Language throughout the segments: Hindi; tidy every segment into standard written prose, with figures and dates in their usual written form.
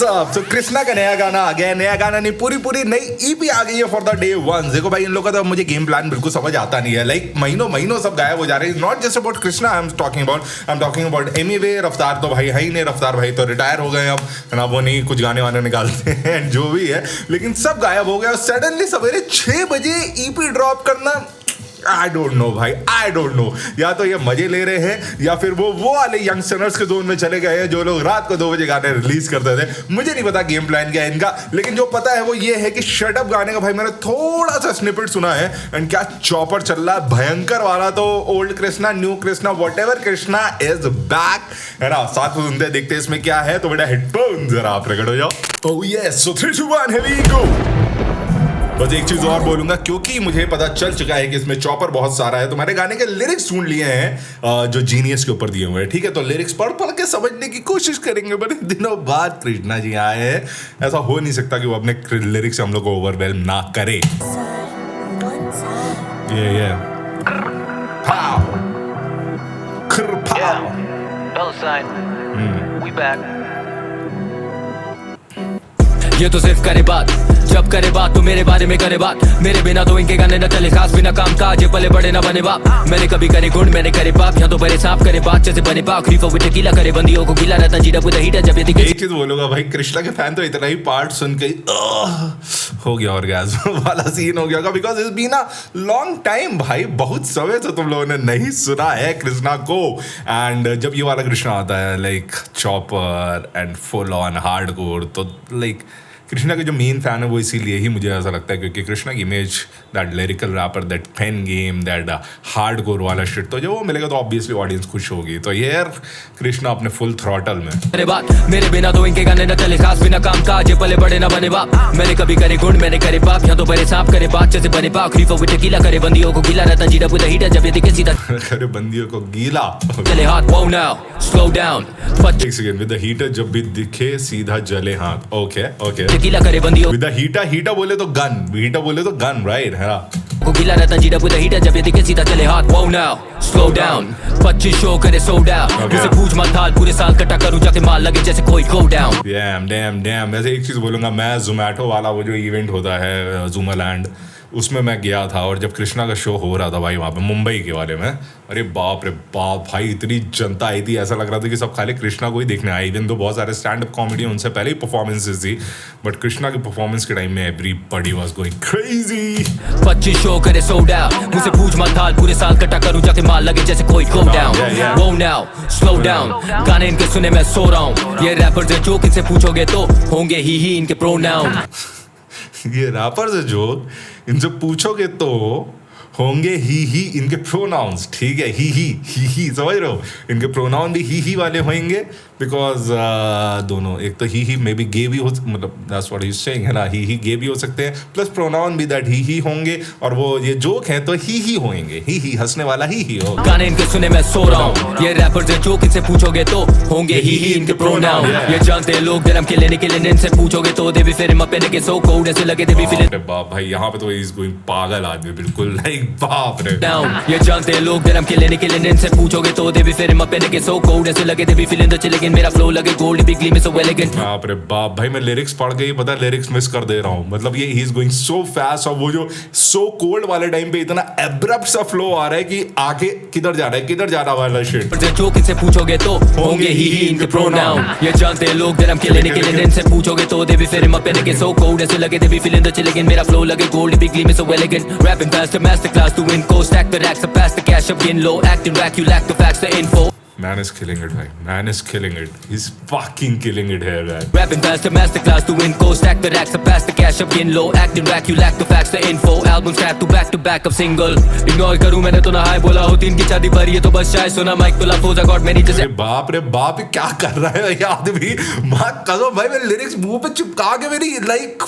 व्हाट्सअप। तो कृष्णा का नया गाना आ गया है, नया गाना नहीं पूरी नई ईपी आ गई है फॉर द डे वन। देखो भाई इन लोगों का तो मुझे गेम प्लान बिल्कुल समझ आता नहीं है, लाइक महीनों सब गायब हो जा रहे हैं। Not just about Krishna, I am talking about anyway. रफ्तार तो भाई है ही नहीं, रफ्तार भाई तो रिटायर हो गए अब ना, वो नहीं कुछ गाने वाने निकालते हैं जो भी है, लेकिन सब गायब हो गया। और सडनली सवेरे 6 बजे ईपी ड्रॉप करना, आई डोंट नो भाई, आई डोंट नो। या तो ये मजे ले रहे हैं या फिर वो वाले यंगस्टर्स के जोन में चले गए हैं जो लोग रात को 2 बजे गाने रिलीज करते थे। मुझे नहीं पता गेम प्लान क्या है इनका, लेकिन जो पता है वो ये है कि शट अप गाने का भाई मैंने थोड़ा सा स्निपेट सुना है एंड क्या चॉपर चल रहा है भयंकर वाला। तो old Krishna, new Krishna, whatever Krishna is back है ना। साथ में सुनते देखते इसमें क्या है, तो बेटा हेडफोन जरा आप प्रकट हो जाओ। Oh yes, so 3 2 1 here we go. बस एक चीज और बोलूंगा, क्योंकि मुझे पता चल चुका है कि इसमें चॉपर बहुत सारा है, तो मैंने गाने के लिरिक्स ढूंढ लिए हैं जो जीनियस के ऊपर दिए हुए हैं। ठीक है, तो लिरिक्स पढ़ के समझने की कोशिश करेंगे। बड़े दिनों बाद कृष्णा जी आए हैं, ऐसा हो नहीं सकता कि वो अपने लिरिक्स से हम लोग को ओवरवेल्म ना करे। ये ये तो सिर्फ करे बात, जब करे बात तो मेरे बारे में करे बात। मेरे बिना तो इनके गाने न चले, खास बिना काम काज, ये पले बड़े न बने बाप। मैंने कभी करे गुण, मैंने करे पाप, या तो बड़े सांप करे बात जैसे बने पाक। रीफो विद टेकीला करे बंदियों को गीला रहता, जीरा विद हीटर जब ये दिखे। एक चीज बोलूंगा भाई, कृष्णा के फैन तो इतना ही पार्ट सुन के हो गया ऑर्गेज़्म वाला सीन हो गया होगा, because it's been a long time भाई। बहुत समय से तुम लोगों ने नहीं सुना है कृष्णा को। एंड जब ये वाला कृष्णा आता है like chopper and full on hardcore, तो लाइक कृष्णा के जो मेन फैन है वो इसीलिए ही मुझे ऐसा लगता है, क्योंकि कृष्णा की image, that lyrical rapper, that pain game, that hardcore वाला शिट, तो जो वो मिलेगा तो ऑब्वियसली ऑडियंस खुश होगी। तो यार कृष्णा अपने फुल थ्रॉटल में। अरे बात मेरे बिना तो इनके गाने न चले, खास बिना काम काज, ये पले बड़े न बने बाप। मैंने कभी करे गुण, मैंने करे पाप, या तो बड़े सांप करे बात जैसे बने पाक। रीफो विद टेकीला करे बंदियों को गीला रहता, जीरा विद हीटर जब ये दिखे सीधा करे बंदियों को गीला। चले हाथ, वो नाउ स्लो डाउन। एक सेकंड, विद द हीटर जब भी दिखे सीधा जले हाथ। ओके टेकीला करे बंदियों विद द हीटा बोले तो गन, हीटा बोले तो गन, राइट है ना। को गीला रहता, जीरा विद हीटर जब ये दिखे सीधा चले हाथ, वो नाउ स्लो डाउन। 25 शो करे सोल्ड आउट, मुझसे पूछ मत हाल, पूरे साल कटा करूं जाके माल लगे जैसे कोई गो डाउन। डैम। वैसे एक चीज बोलूंगा मैं, जोमैटो वाला वो जो इवेंट होता है ज़ूमालैंड, उसमें मैं गया था और जब कृष्णा का शो हो रहा था भाई वहाँ पे मुंबई के वाले में, अरे बाप रे बाप भाई इतनी जनता आई थी, ऐसा लग रहा था कि सब खाली कृष्णा को ही देखने आए। इवन तो बहुत सारे स्टैंड अप कॉमेडी उनसे पहले ही परफॉर्मेंसेस थी, बट कृष्णा की परफॉर्मेंस के टाइम में everybody was going crazy. 25 show करे सोल्ड आउट, मुझसे पूछ मत हाल, पूरे साल कटा करूं जाके माल लगे जैसे कोई गो डाउन। वो नाउ स्लो डाउन, गाने इनके सुने मैं सो रहा हूं। ये रैपर्स हैं जो इनसे पूछोगे तो होंगे ही इनके प्रोनाउन। ये रैपर्स है जो इनसे पूछोगे तो होंगे ही इनके प्रोनाउंस। ठीक है, ही समझ रहे हो, इनके प्रोनाउन भी ही वाले होंगे, बिकॉज दोनों, एक तो ही मे बी गे भी हो, मतलब that's what he is saying है ना, ही गे भी हो सकते हैं, प्लस प्रोनाउन भी दैट ही होंगे, और वो ये जोक है तो ही होंगे, ही हंसने वाला ही हो। गाने इनके सुने मैं सो रहा हूं। ये रैपर्स हैं जो इनसे पूछोगे तो होंगे ही इनके प्रोनाउन। ये जानते हैं लोग जन्म के लेने के लिए, इनसे पूछोगे तो दे भी फिर मपने के सो कोड ऐसे लगे दे भी फिर बाप भाई यहाँ पे तो इज गोइंग पागल आदमी बिल्कुल, लाइक बाप रे डाउन। ये जानते हैं लोग जन्म के लेने के लिए, इनसे पूछोगे तो दे भी फिर मपने के सो कोड ऐसे लगे दे भी फिर चले। मेरा फ्लो लगे गोल्ड बिगली में सो एलिगेंट। बाप रे बाप भाई, मैं लिरिक्स पढ़ के ही पता लिरिक्स मिस कर दे रहा हूँ। मतलब ये ही इज गोइंग सो फास्ट, और वो जो सो कोल्ड वाले टाइम पे इतना एब्रप्ट सा फ्लो आ रहा है कि आगे किधर जा रहा है वाला शिट। जो किनसे पूछोगे तो होंगे ही इनके प्रोनाउन। ये जानते हैं लोग जन्म के लेने के लिए, इनसे पूछोगे तो दे भी फिर मपने के सो कोड ऐसे लगे दे भी फिर चले। मेरा फ्लो लगे गोल्ड बिगली में so elegant. Rapping fast master class to win को stack the racks pass the cash up in low acting rack you lack the facts the info. Man is killing it, भाई. Man is killing it. He's fucking killing it here, man. Rapping faster, masterclass to win, co stack the racks, pass the cash up in low, acting rack, you lack the facts, the info. Albums track to back of single. Ignore करूँ मैंने तो ना हाय बोला हो, 3 की शादी पर ये तो बस शायद सुना माइक तो लाफोजा गॉड मैनी जैसे। बाप रे बाप, क्या कर रहा है ये आदमी? माँ कसम भाई, मैं लिरिक्स मुंह पे चिपका के मेरी लाइक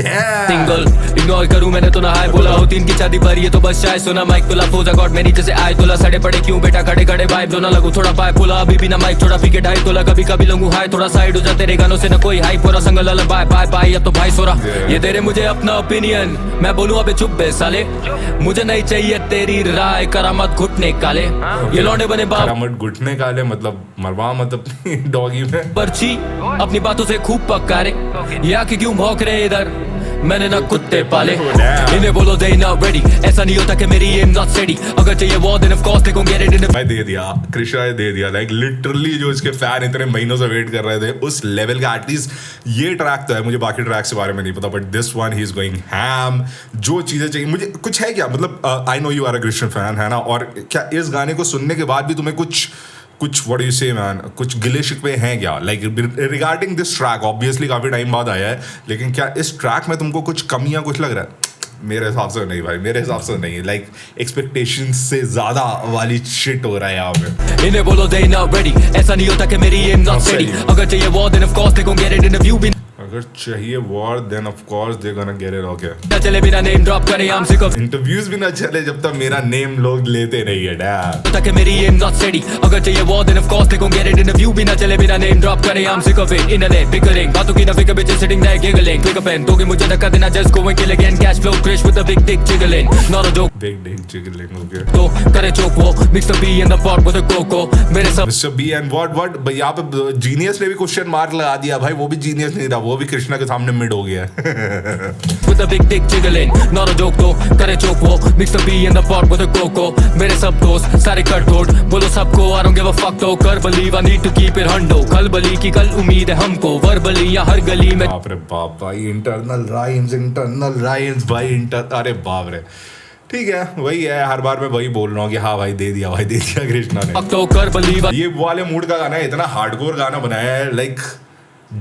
सिंगल इग्नोर करूं मैंने तो ना हाय बोला हो 3 की शादी पर ये तो बस शायद सुना माइक तुला फोजा गॉड मेरी जैसे आए तोला सड़े पड़े क्यों बेटा खड़े खड़े वाइब दो ना लगू थोड़ा पाए पुला अभी भी ना माइक छोड़ा पीके ढाई तोला कभी कभी लंगू हाय थोड़ा साइड हो जा तेरे गानों से ना कोई हाई पूरा संगल अलग बाय बाय बाय अब तो भाई सोरा ये तेरे मुझे अपना ओपिनियन मैं बोलूं अबे चुप बे साले मुझे नहीं चाहिए तेरी राय करामत घुटने काले ये लौंडे बने बाप करामत घुटने काले मतलब मरवा मतलब डॉगी में पर्ची अपनी बातों से खूब पक्का रे या कि क्यों भौंक रहे इधर मैंने ना कुत्ते पाले इन्हें बोलो they not ready ऐसा नहीं होता कि मेरी aim not steady अगर चाहिए war then of course they gon' get it in the भाई दे दिया कृष्णा ने दे दिया लाइक लिटरली जो इसके फैन इतने महीनों से वेट कर रहे थे उस लेवल का एटलीस्ट ये ट्रैक तो है मुझे बाकी ट्रैक्स के बारे में नहीं पता but this one he is going ham जो चीजें चाहिए मुझे कुछ है क्या मतलब I know you are a Krishna fan है ना और क्या इस गाने को सुनने के बाद भी तुम्हें कुछ व्हाट यू से मैन कुछ गिले शिकवे हैं क्या like regarding this track obviously काफी टाइम बाद आया है लेकिन क्या इस ट्रैक में तुमको कुछ कमियां कुछ लग रहा है मेरे हिसाब से नहीं भाई मेरे हिसाब से नहीं लाइक एक्सपेक्टेशन से ज्यादा वाली शिट हो रहा है यहाँ पे इन्हें बोलो they not ready ऐसा नहीं होता कि मेरी aim not steady अगर चाहिए war then of course they gon' get it in the view भी अगर चाहिए war then of course they gonna get it okay ना चले बिना नेम ड्रॉप करे I'm sick of इंटरव्यूज भी ना चले जब तक मेरा नेम लोग लेते नहीं है डैड ताकि मेरी aim not steady अगर चाहिए war then of course they gon' get it in the view भी ना चले बिना नेम ड्रॉप करे I'm sick of it internet bickering बातों की ना फिक्र bitches sitting there giggling click a pen दोगे मुझे धक्का देना just go and kill again cash flow crash with a big dick jiggling not a joke big Dick jiggling okay तो करे चोक वो mix the B and the pot with a coco मेरे सब मिस्टर बी एंड व्हाट भाई यहाँ पे जीनियस ने भी क्वेश्चन मार्क लगा दिया भाई वो भी जीनियस नहीं था वो भी कृष्णा के सामने मिड हो गया with a big dick jiggling not a joke तो करे चोक वो mix the B and the pot with a coco मेरे सब दोस्त सारे कट कोड बोलो सबको I don't give a fuck तो कर believe I need to keep it hundo कल बली की कल उम्मीद है हमको वर्बली या हर गली में बाप रे बाप भाई इंटरनल राइम्स भाई अरे बाप रे ठीक है वही है हर बार मैं वही बोल रहा हूँ कि हाँ भाई दे दिया कृष्णा ने fuck तो कर believe ये वाले मूड का गाना है इतना हार्डकोर गाना बनाया है लाइक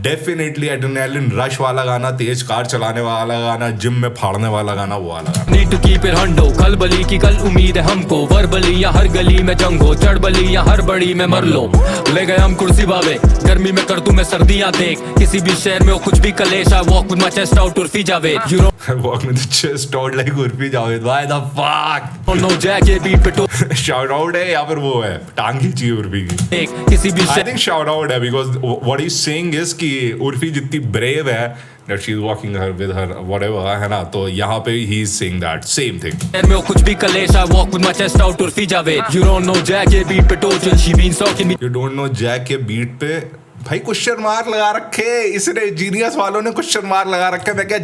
डेफिनेटली एड्रेनालिन रश वाला गाना तेज कार चलाने वाला गाना जिम में फाड़ने वाला गाना वो वाला गाना need to keep it Honda कल बली की कल उम्मीद है हमको वर्बली या हर गली में जंग हो चढ़ बली या हर बड़ी में मर लो ले गए हम कुर्सी बावे गर्मी में कर दूं मैं सर्दियां देख किसी भी शहर में हो कुछ भी कलेश I walk with my chest out Urfi Javed you walk with the chest out like Urfi Javed why the fuck no Jack ये बीट पे तो शाउट आउट है या फिर वो है टांग खींची उर्फी की देख किसी भी आई थिंक शाउट आउट है because what he saying is कि उर्फी जितनी ब्रेव है that she's walking her with her whatever है ना तो यहाँ पे he is saying that same thing शहर में हो कुछ भी कलेश I walk with my chest out Urfi Javed you don't know Jack ये बीट पे टोचन she been soaking me you don't know Jack के बीट पे भाई क्वेश्चन मार्क लगा रखे इसने जीनियस वालों ने क्वेश्चन मार्क लगा रखे मैं क्या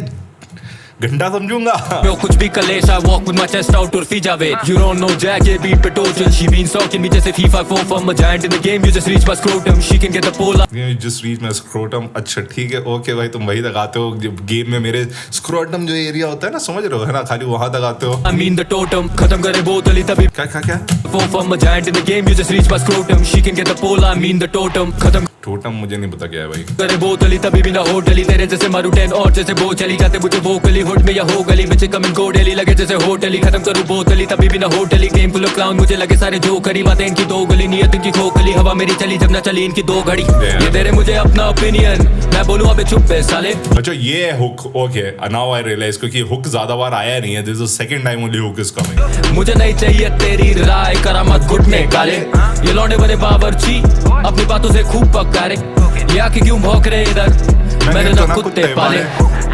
घंटा समझूंगा Yo, कुछ भी कलेश I walk with my chest out Urfi Javed You don't know Jack ये beat पे टोचन She been stalking me जैसे FIFA 4 from a giant in the game You just reach my scrotum She can get the pole You just reach my scrotum अच्छा ठीक है ओके भाई तुम वही लगाते हो जब गेम में मेरे scrotum जो एरिया होता है ना समझ रहे हो है ना खाली वहां लगाते हो I mean the totem खत्म करे बोतली तभी क्या 4 from a giant in the game You just reach my scrotum She can get the pole I mean the totem खत्म टोटम मुझे नहीं पता क्या है भाई करे बोतली तभी भी ना होटली तेरे जैसे मारू 10 और जैसे वो चली जाते मुझे वो गली हुड में या हो गली बच्चे कमिंग को डेली लगे जैसे होटली खत्म करूं बोतली तभी भी ना होटली गेम फुल ऑफ क्लाउन मुझे लगे सारे जो करी बातें इनकी दो गली नियत इनकी खोखली हवा मेरी चली जब ना चली इनकी दो घड़ी ये तेरे मुझे अपना ओपिनियन मैं बोलूं अबे चुप बे साले अच्छा ये है hook okay now I realize क्योंकि हुक ज्यादा बार आया नहीं है this is the second time only hook is coming मुझे नहीं चाहिए तेरी राय करामत घुटने काले ये लौंडे बने बावर्ची अपनी बातों से खूब पक्का रे या कि क्यों भौंक रहे इधर मैंने ना कुत्ते पाले ये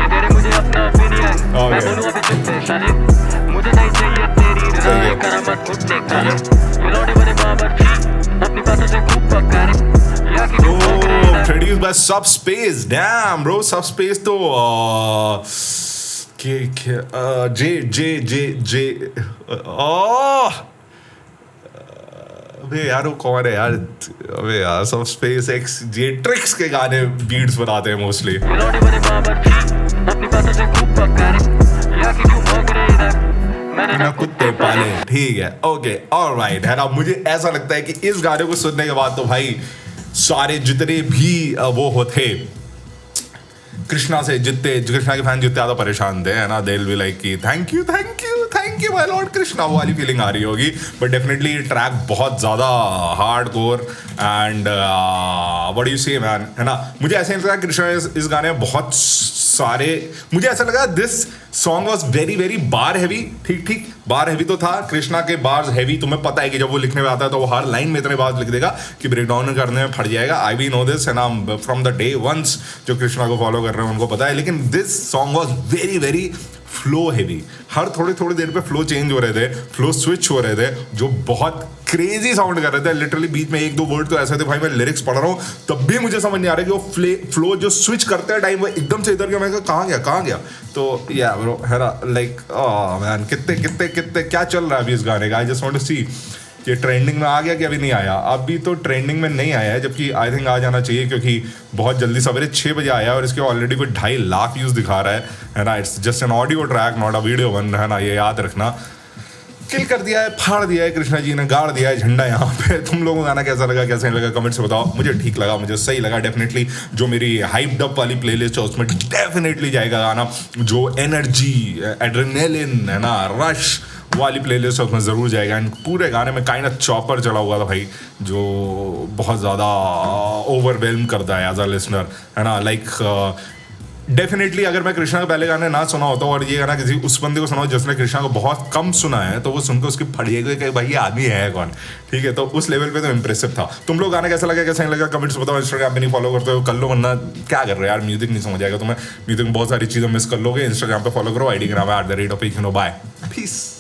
तेरे मुझे अपना ओपिनियन मैं बोलूं अबे चुप बे साले मुझे नहीं चाहिए तेरी राय करामत घुटने काले ये लौंडे बने बावर्ची अपनी बातों से खूब पक्का रे या कि क्यों भौंक रहे इधर produced by Subspace damn bro Subspace तो J अबे यार वो कौन है यार अबे यार Subspace X J-Trix के गाने बीट्स बनाते हैं मोस्टली कुत्ते पाले ठीक है ओके ऑलराइट है ना मुझे ऐसा लगता है कि इस गाने को सुनने के बाद तो भाई सारे जितने भी वो होते कृष्णा के फैन जितने ज्यादा परेशान थे है ना they will be like thank you thank you my Lord Krishna वाली फीलिंग आ रही होगी। बट डेफिनेटली ट्रैक बहुत ज़्यादा hard core and what you से मैन, है ना। मुझे ऐसा नहीं लगा कृष्णा इस गाने में बहुत सारे, मुझे ऐसा लगा this song was very very bar heavy. ठीक बार हैवी तो था, कृष्णा के बार्स हैवी, तुम्हें पता है कि जब वो लिखने में आता है तो वो हर लाइन में इतने बार लिख देगा कि ब्रेक डाउन करने में फट जाएगा। आई वी नो दिस, है ना, फ्रॉम द डे वंस जो कृष्णा को फॉलो कर रहे हैं उनको पता है। लेकिन this song was very very flow heavy, हर थोड़ी देर पे फ्लो चेंज हो रहे थे, फ्लो स्विच हो रहे थे, जो बहुत क्रेजी साउंड कर रहे थे। लिटरली बीच में एक दो वर्ड तो ऐसे थे भाई, मैं लिरिक्स पढ़ रहा हूँ तब भी मुझे समझ नहीं आ रहा कि वो फ्लो जो स्विच करते हैं टाइम वो एकदम से इधर गया, मैं कहाँ गया। तो या ब्रो, है ना, लाइक मैन, कितने क्या चल रहा है अभी इस गाने का। आई जस्ट वांट टू सी ये ट्रेंडिंग में आ गया कि अभी नहीं आया। अभी तो ट्रेंडिंग में नहीं आया है, जबकि आई थिंक आ जाना चाहिए, क्योंकि बहुत जल्दी सवेरे 6 बजे आया और इसके ऑलरेडी कोई 2.5 लाख व्यूज़ दिखा रहा है ना। It's just an audio track, not a video one, है ना, ये याद रखना। किल कर दिया है, फाड़ दिया है कृष्णा जी ने, गाड़ दिया है झंडा यहाँ पे। तुम लोगों को गाना कैसा लगा, कैसा नहीं लगा, कमेंट से बताओ। मुझे ठीक लगा, मुझे सही लगा डेफिनेटली। जो मेरी हाइप्ड अप वाली प्लेलिस्ट है उसमें डेफिनेटली जाएगा गाना। जो एनर्जी, एड्रेनलिन, है ना, रश वाली प्लेलिस्ट उसमें ज़रूर जाएगा। एंड पूरे गाने में काइंड ऑफ चॉपर चला हुआ था भाई, जो बहुत ज़्यादा ओवरवेलम करता है एज अ लिसनर, है ना। लाइक डेफिनेटली अगर मैं कृष्णा के पहले गाने ना सुना होता और ये गाना किसी उस बंदे को सुना हो जिसने कृष्णा को बहुत कम सुना है, तो वो सुनकर उसकी फटिएगा कि भाई ये आदमी है कौन, ठीक है। तो उस लेवल पे तो इंप्रेसिव था। तुम लोग गाना कैसा लगा, कैसा नहीं लगा, कमेंट्स बताओ। इंस्टाग्राम पे नहीं फॉलो करते हो कर लो, वरना क्या कर रहे हो यार, म्यूजिक नहीं समझ आएगा तुम्हें। म्यूजिक में बहुत सारी चीज़ें मिस कर लोगे। इंस्टाग्राम पे फॉलो करो, आईडी का नाम है @AKINO। Bye, piece.